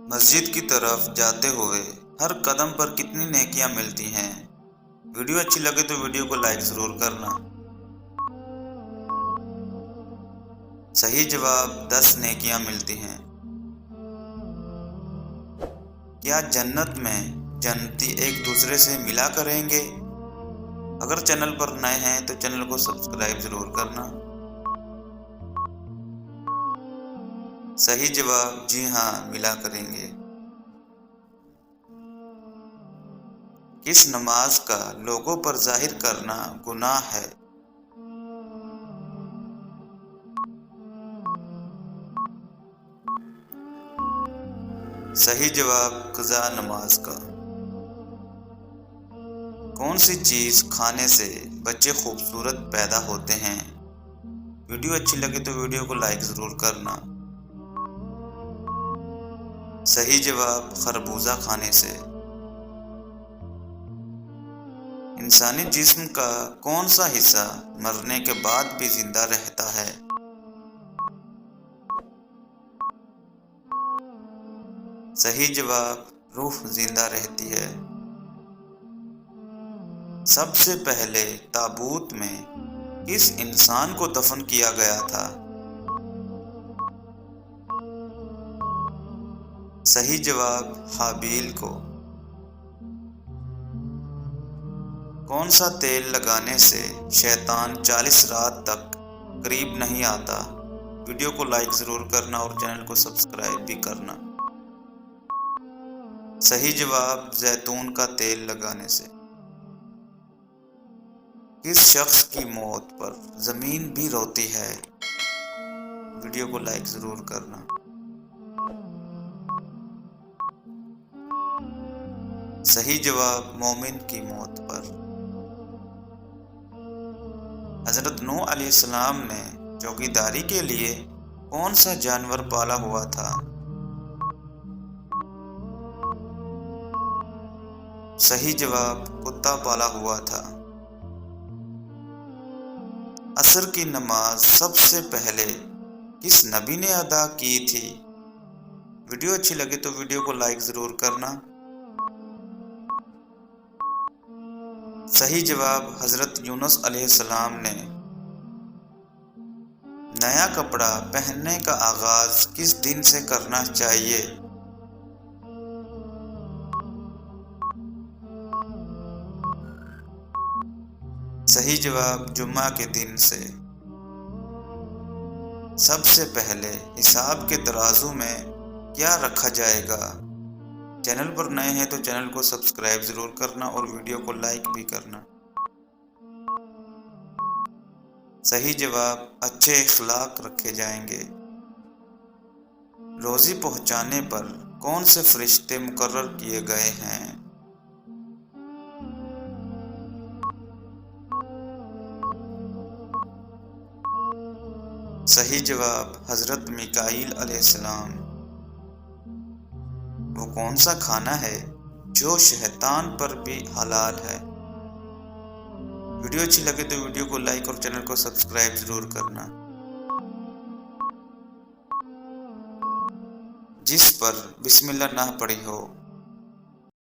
مسجد کی طرف جاتے ہوئے ہر قدم پر کتنی نیکیاں ملتی ہیں۔ ویڈیو اچھی لگے تو ویڈیو کو لائک ضرور کرنا۔ صحیح جواب 10 نیکیاں ملتی ہیں۔ کیا جنت میں جنتی ایک دوسرے سے ملا کریں گے؟ اگر چینل پر نئے ہیں تو چینل کو سبسکرائب ضرور کرنا۔ صحیح جواب جی ہاں ملا کریں گے۔ کس نماز کا لوگوں پر ظاہر کرنا گناہ ہے؟ صحیح جواب قضا نماز کا۔ کون سی چیز کھانے سے بچے خوبصورت پیدا ہوتے ہیں؟ ویڈیو اچھی لگے تو ویڈیو کو لائک ضرور کرنا۔ صحیح جواب خربوزہ کھانے سے۔ انسانی جسم کا کون سا حصہ مرنے کے بعد بھی زندہ رہتا ہے؟ صحیح جواب روح زندہ رہتی ہے۔ سب سے پہلے تابوت میں کس انسان کو دفن کیا گیا تھا؟ صحیح جواب حابیل کو۔ کون سا تیل لگانے سے شیطان 40 رات تک قریب نہیں آتا؟ ویڈیو کو لائک ضرور کرنا اور چینل کو سبسکرائب بھی کرنا۔ صحیح جواب زیتون کا تیل لگانے سے۔ کس شخص کی موت پر زمین بھی روتی ہے؟ ویڈیو کو لائک ضرور کرنا۔ صحیح جواب مومن کی موت پر۔ حضرت نوح علیہ السلام نے چوکیداری کے لیے کون سا جانور پالا ہوا تھا؟ صحیح جواب کتا پالا ہوا تھا۔ عصر کی نماز سب سے پہلے کس نبی نے ادا کی تھی؟ ویڈیو اچھی لگے تو ویڈیو کو لائک ضرور کرنا۔ صحیح جواب حضرت یونس علیہ السلام نے۔ نیا کپڑا پہننے کا آغاز کس دن سے کرنا چاہیے؟ صحیح جواب جمعہ کے دن سے۔ سب سے پہلے حساب کے ترازو میں کیا رکھا جائے گا؟ چینل پر نئے ہیں تو چینل کو سبسکرائب ضرور کرنا اور ویڈیو کو لائک بھی کرنا۔ صحیح جواب اچھے اخلاق رکھے جائیں گے۔ روزی پہنچانے پر کون سے فرشتے مقرر کیے گئے ہیں؟ صحیح جواب حضرت میکائیل علیہ السلام۔ وہ کون سا کھانا ہے جو شیطان پر بھی حلال ہے؟ ویڈیو اچھی لگے تو ویڈیو کو لائک اور چینل کو سبسکرائب ضرور کرنا۔ جس پر بسم اللہ نہ پڑھی ہو